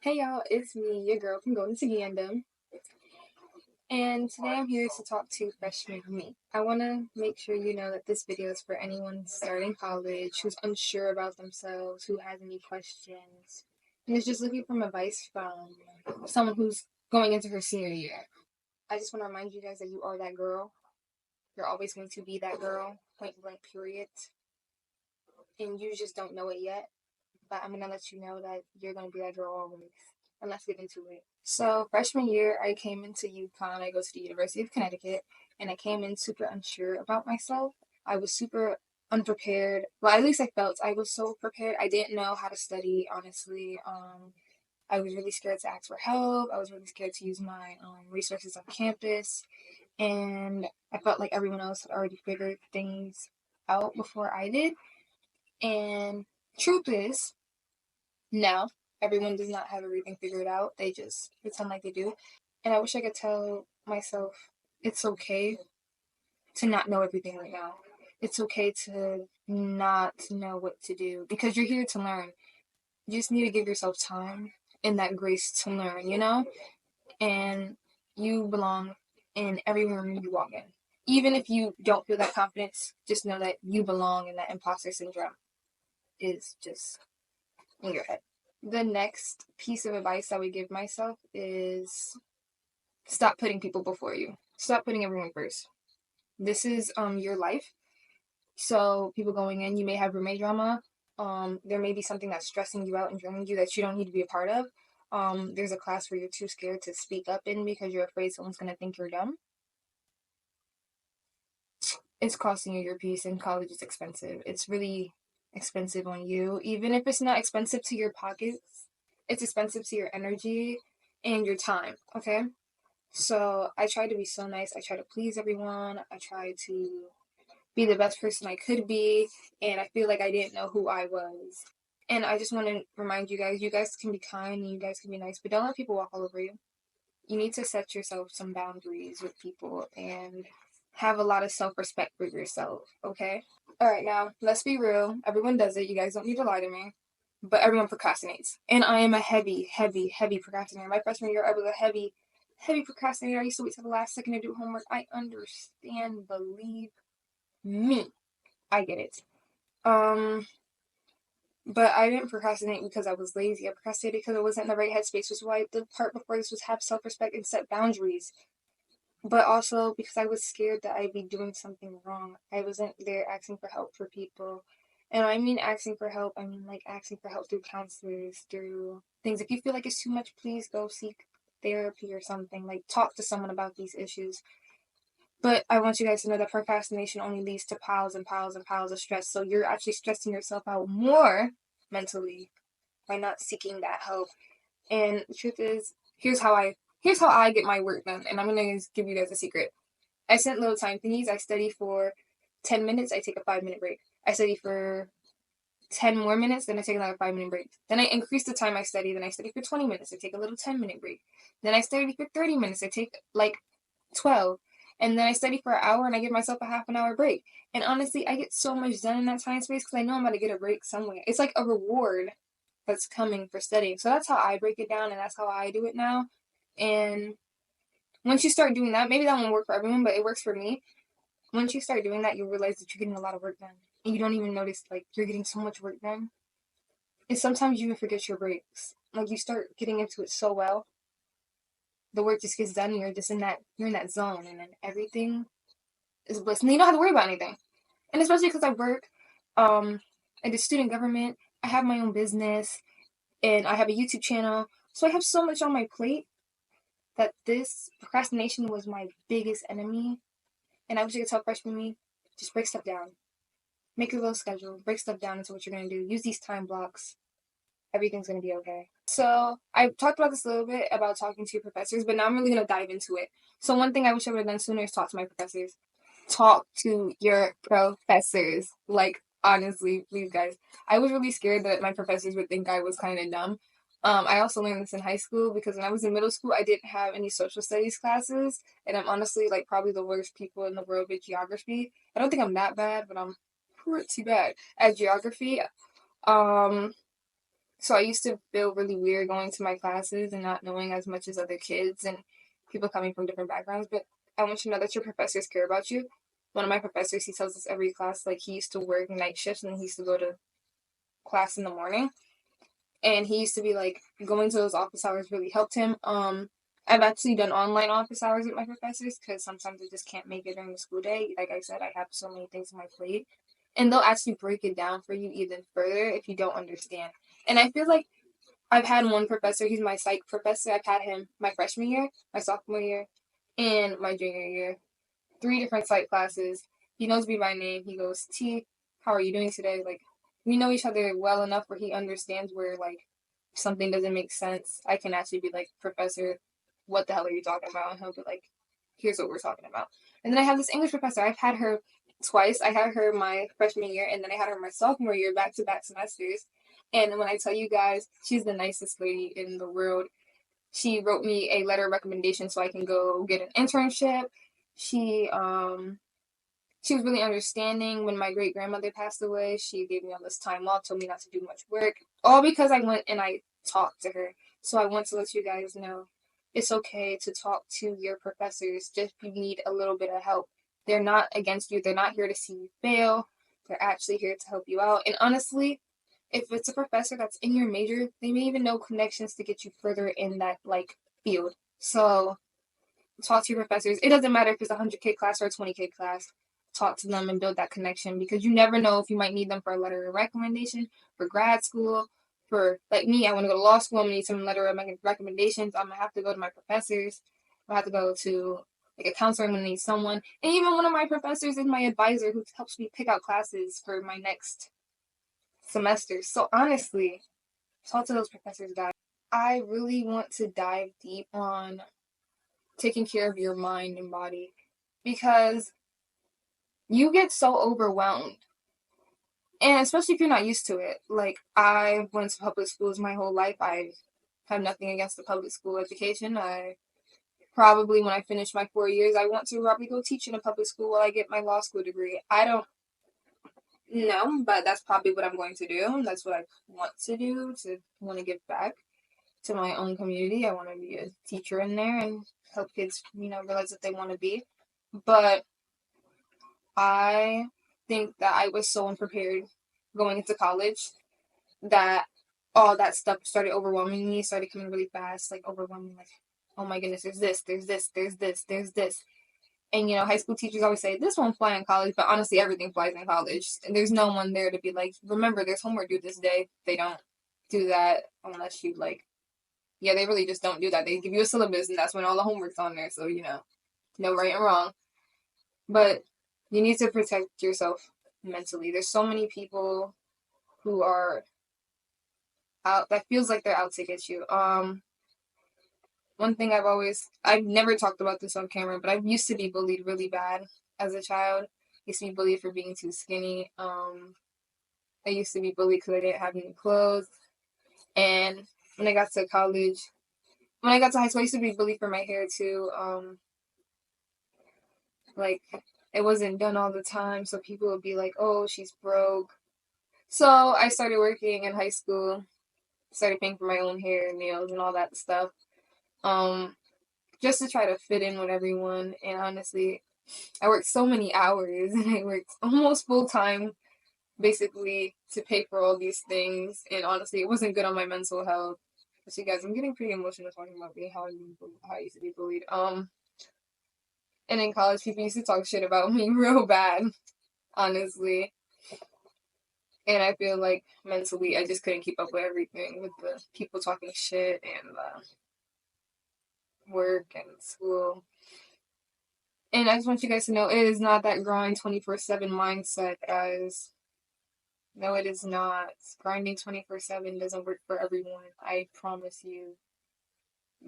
Hey y'all, it's me, your girl from Golden Together, and today I'm here to talk to freshman me. I want to make sure you know that this video is for anyone starting college, who's unsure about themselves, who has any questions, and is just looking for advice from someone who's going into her senior year. I just want to remind you guys that you are that girl. You're always going to be that girl, point blank, period. And you just don't know it yet. But I'm going to let you know that you're going to be that girl always. And let's get into it. So, freshman year, I came into UConn. I go to the University of Connecticut, and I came in super unsure about myself. I was super unprepared. Well, at least I felt I was so prepared. I didn't know how to study, honestly. I was really scared to ask for help. I was really scared to use my resources on campus. And I felt like everyone else had already figured things out before I did. And truth is, no, everyone does not have everything figured out. They just pretend like they do. And I wish I could tell myself it's okay to not know everything right now. It's okay to not know what to do because you're here to learn. You just need to give yourself time and that grace to learn, And you belong in every room you walk in. Even if you don't feel that confidence, just know that you belong and that imposter syndrome is just in your head. The next piece of advice I would give myself is stop putting people before you. Stop putting everyone first. This is your life. So people going in, you may have roommate drama. There may be something that's stressing you out and draining you that you don't need to be a part of. There's a class where you're too scared to speak up in because you're afraid someone's gonna think you're dumb. It's costing you your peace, and college is expensive. It's really expensive on you. Even if it's not expensive to your pockets, it's expensive to your energy and your time, okay? So I try to be so nice. I try to please everyone. I try to be the best person I could be, and I feel like I didn't know who I was. And I just want to remind you guys can be kind and you guys can be nice, but don't let people walk all over you. You need to set yourself some boundaries with people and have a lot of self-respect for yourself, okay? All right, now, let's be real. Everyone does it. You guys don't need to lie to me. But everyone procrastinates. And I am a heavy, heavy, heavy procrastinator. My freshman year, I was a heavy, heavy procrastinator. I used to wait till the last second to do homework. I understand. Believe me. I get it. But I didn't procrastinate because I was lazy. I procrastinated because I wasn't in the right headspace, which is why the part before this was have self-respect and set boundaries. But also because I was scared that I'd be doing something wrong. I wasn't there asking for help for people. And I mean asking for help, I mean like asking for help through counselors, through things. If you feel like it's too much, please go seek therapy or something. Like talk to someone about these issues. But I want you guys to know that procrastination only leads to piles and piles and piles of stress. So you're actually stressing yourself out more mentally by not seeking that help. And the truth is, here's how I get my work done. And I'm gonna give you guys a secret. I set little time thingies. I study for 10 minutes. I take a 5-minute break. I study for 10 more minutes. Then I take another 5-minute break. Then I increase the time I study. Then I study for 20 minutes. I take a little 10-minute break. Then I study for 30 minutes. I take like 12. And then I study for an hour and I give myself a half an hour break. And honestly, I get so much done in that time space because I know I'm about to get a break somewhere. It's like a reward that's coming for studying. So that's how I break it down and that's how I do it now. And once you start doing that, maybe that won't work for everyone, but it works for me. Once you start doing that, you'll realize that you're getting a lot of work done. And you don't even notice, like, you're getting so much work done. And sometimes you even forget your breaks. Like, you start getting into it so well, the work just gets done and you're just you're in that zone. And then everything is bliss. And you don't have to worry about anything. And especially because I work, I did student government, I have my own business, and I have a YouTube channel. So I have so much on my plate that this procrastination was my biggest enemy. And I wish I could tell freshman me, just break stuff down. Make your little schedule. Break stuff down into what you're going to do. Use these time blocks. Everything's going to be okay. So I talked about this a little bit about talking to your professors, but now I'm really going to dive into it. So one thing I wish I would have done sooner is talk to my professors. Talk to your professors. Like, honestly, please, guys. I was really scared that my professors would think I was kind of dumb. I also learned this in high school because when I was in middle school, I didn't have any social studies classes, and I'm honestly like probably the worst people in the world with geography. I don't think I'm that bad, but I'm pretty bad at geography. Um, So I used to feel really weird going to my classes and not knowing as much as other kids and people coming from different backgrounds. But I want you to know that your professors care about you. One of my professors, he tells us every class, like he used to work night shifts and he used to go to class in the morning. And he used to be like, going to those office hours really helped him. I've actually done online office hours with my professors because sometimes I just can't make it during the school day. Like I said, I have so many things on my plate. And they'll actually break it down for you even further if you don't understand. And I feel like I've had one professor, he's my psych professor. I've had him my freshman year, my sophomore year, and my junior year. 3 different psych classes. He knows me by name. He goes, T, how are you doing today? Like, we know each other well enough where he understands where, like, something doesn't make sense. I can actually be like, Professor, what the hell are you talking about? And he'll be like, here's what we're talking about. And then I have this English professor. I've had her twice. I had her my freshman year, and then I had her my sophomore year, back-to-back semesters. And when I tell you guys, she's the nicest lady in the world. She wrote me a letter of recommendation so I can go get an internship. She she was really understanding. When my great grandmother passed away, she gave me all this time off, told me not to do much work, all because I went and I talked to her. So I want to let you guys know it's okay to talk to your professors just if you need a little bit of help. They're not against you. They're not here to see you fail. They're actually here to help you out. And honestly, if it's a professor that's in your major, they may even know connections to get you further in that like field. So talk to your professors. It doesn't matter if it's a 100K class or a 20K class. Talk to them and build that connection because you never know if you might need them for a letter of recommendation for grad school. For like me, I want to go to law school. I'm gonna need some letter of recommendations. I'm gonna have to go to my professors. I have to go to like a counselor. I'm gonna need someone, and even one of my professors is my advisor who helps me pick out classes for my next semester. So honestly, talk to those professors, guys. I really want to dive deep on taking care of your mind and body because you get so overwhelmed. And especially if you're not used to it. Like, I went to public schools my whole life. I have nothing against the public school education. I probably, when I finish my 4 years, I want to probably go teach in a public school while I get my law school degree. I don't know, but that's probably what I'm going to do. That's what I want to do, to want to give back to my own community. I want to be a teacher in there and help kids, realize what they want to be. But I think that I was so unprepared going into college that all that stuff started overwhelming me, started coming really fast, like overwhelming, like, oh my goodness, there's this, there's this, there's this, there's this. And high school teachers always say this won't fly in college, but honestly, everything flies in college. And there's no one there to be like, remember, there's homework due this day. They don't do that unless you like, yeah, they really just don't do that. They give you a syllabus, and that's when all the homework's on there. So no right and wrong. But you need to protect yourself mentally. There's so many people who are out that feels like they're out to get you. One thing I've never talked about this on camera, but I used to be bullied really bad as a child. I used to be bullied for being too skinny. I used to be bullied because I didn't have any clothes. And when I got to college, when I got to high school, I used to be bullied for my hair too. Like, it wasn't done all the time, so people would be like, oh, she's broke. So I started working in high school, started paying for my own hair and nails and all that stuff. Just to try to fit in with everyone. And honestly, I worked so many hours and I worked almost full time basically to pay for all these things. And honestly, it wasn't good on my mental health. So you guys, I'm getting pretty emotional talking about how I used to be bullied. And in college, people used to talk shit about me real bad, honestly. And I feel like mentally, I just couldn't keep up with everything with the people talking shit and work and school. And I just want you guys to know it is not that grind 24/7 mindset, guys. No, it is not. Grinding 24/7 doesn't work for everyone. I promise you.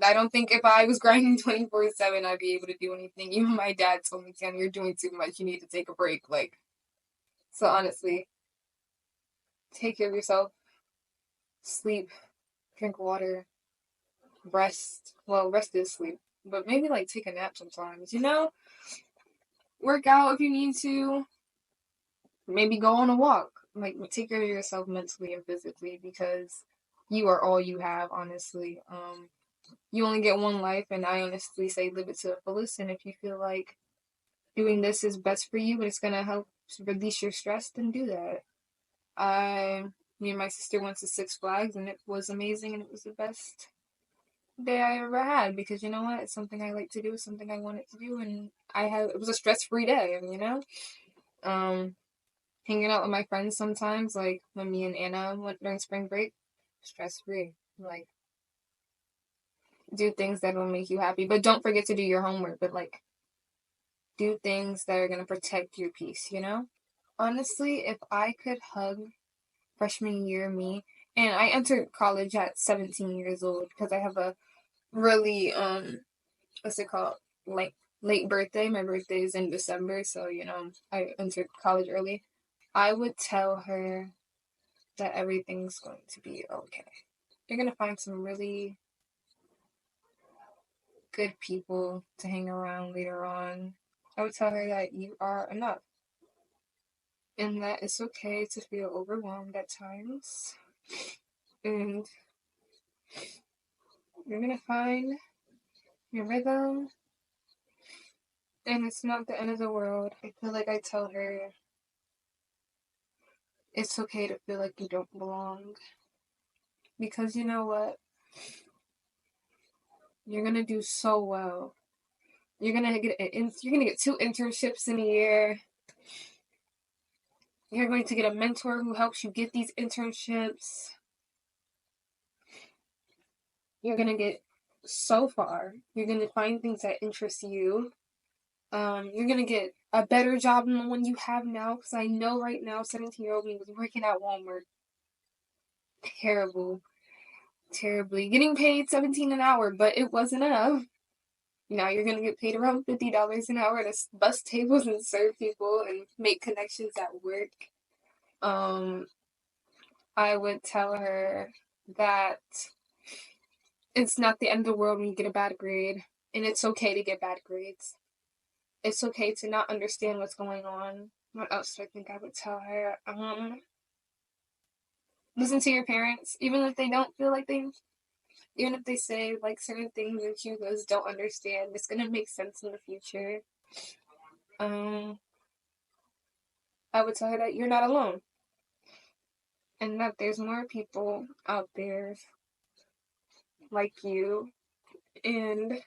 I don't think if I was grinding 24/7, I'd be able to do anything. Even my dad told me, Sam, you're doing too much. You need to take a break. Like, so honestly, take care of yourself. Sleep. Drink water. Rest. Well, rest is sleep. But maybe, like, take a nap sometimes, Work out if you need to. Maybe go on a walk. Like, take care of yourself mentally and physically because you are all you have, honestly. You only get one life, and I honestly say live it to the fullest. And if you feel like doing this is best for you and it's gonna help release your stress, then do that. Me and my sister went to Six Flags, and it was amazing, and it was the best day I ever had, because you know what? It's something I like to do, it's something I wanted to do, and it was a stress-free day, you know? Um, Hanging out with my friends sometimes, like when me and Anna went during spring break, stress-free. Like, do things that will make you happy, but don't forget to do your homework, but like, do things that are gonna protect your peace, you know? Honestly, if I could hug freshman year me, and I entered college at 17 years old because I have a really what's it called, like late birthday. My birthday is in December, so you know I entered college early. I would tell her that everything's going to be okay. You're gonna find some really good people to hang around later on. I would tell her that you are enough, and that it's okay to feel overwhelmed at times, and you're gonna find your rhythm, and it's not the end of the world. I feel like I tell her it's okay to feel like you don't belong, because you know what? You're gonna do so well. You're gonna get 2 internships in a year. You're going to get a mentor who helps you get these internships. You're gonna get so far. You're gonna find things that interest you. You're gonna get a better job than the one you have now. Because I know right now, 17-year-old me was working at Walmart. Terrible, terribly getting paid $17 an hour, but it wasn't enough. Now you're gonna get paid around $50 an hour to bus tables and serve people and make connections at work. I would tell her that it's not the end of the world when you get a bad grade, and it's okay to get bad grades. It's okay to not understand what's going on. What else do I think I would tell her? Listen to your parents, even if they don't feel like they, even if they say like certain things that you guys don't understand, it's gonna make sense in the future. I would tell her that you're not alone, and that there's more people out there like you, and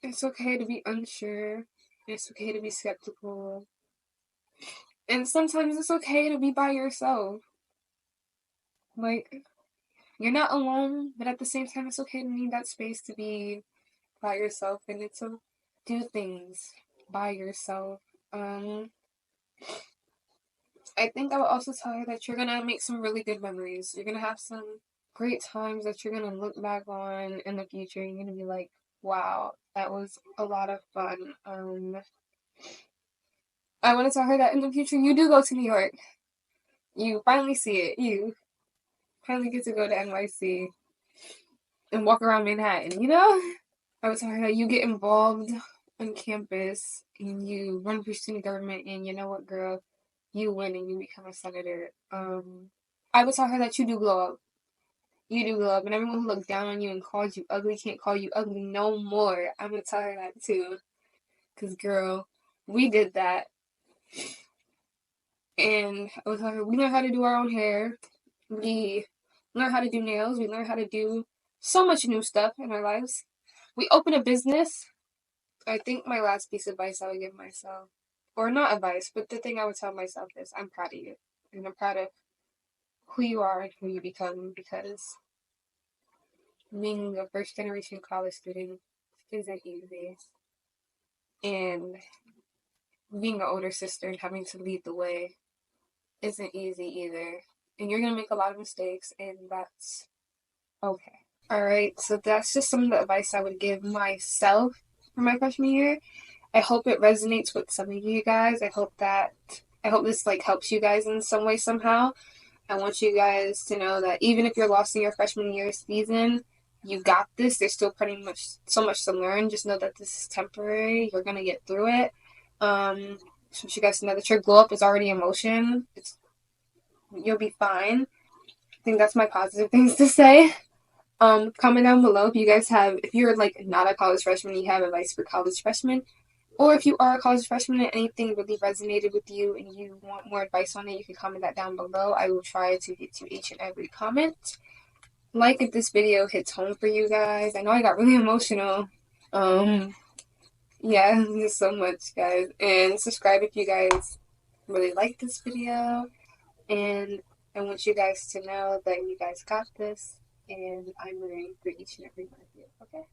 it's okay to be unsure. It's okay to be skeptical. And sometimes it's okay to be by yourself. Like, you're not alone, but at the same time, it's okay to need that space to be by yourself and to do things by yourself. I think I would also tell her that you're gonna make some really good memories. You're gonna have some great times that you're gonna look back on in the future. You're gonna be like, wow, that was a lot of fun. I want to tell her that in the future you do go to New York. You finally see it. You finally get to go to NYC and walk around Manhattan, you know? I would tell her that you get involved on campus and you run for student government, and you know what, girl? You win and you become a senator. I would tell her that you do glow up. You do glow up, and everyone who looked down on you and called you ugly can't call you ugly no more. I'm gonna tell her that too. Because, girl, we did that. And I would tell her we learn how to do our own hair. We learn how to do nails. We learn how to do so much new stuff in our lives. We open a business. I think my last piece of advice I would give myself, or not advice, but the thing I would tell myself is I'm proud of you. And I'm proud of who you are and who you become, because being a first generation college student isn't easy. And being an older sister and having to lead the way isn't easy either. And you're going to make a lot of mistakes, and that's okay. Alright, so that's just some of the advice I would give myself for my freshman year. I hope it resonates with some of you guys. I hope this like helps you guys in some way somehow. I want you guys to know that even if you're lost in your freshman year season, you got this. There's still pretty much so much to learn. Just know that this is temporary. You're gonna get through it. So you guys know that your glow up is already in motion. you'll be fine. I think that's my positive things to say. Comment down below if you're like not a college freshman, you have advice for college freshmen, or if you are a college freshman and anything really resonated with you and you want more advice on it, you can comment that down below. I will try to get to each and every comment. Like if this video hits home for you guys. I know I got really emotional. Yeah, thank so much, guys. And subscribe if you guys really like this video. And I want you guys to know that you guys got this. And I'm rooting for each and every one of you, okay?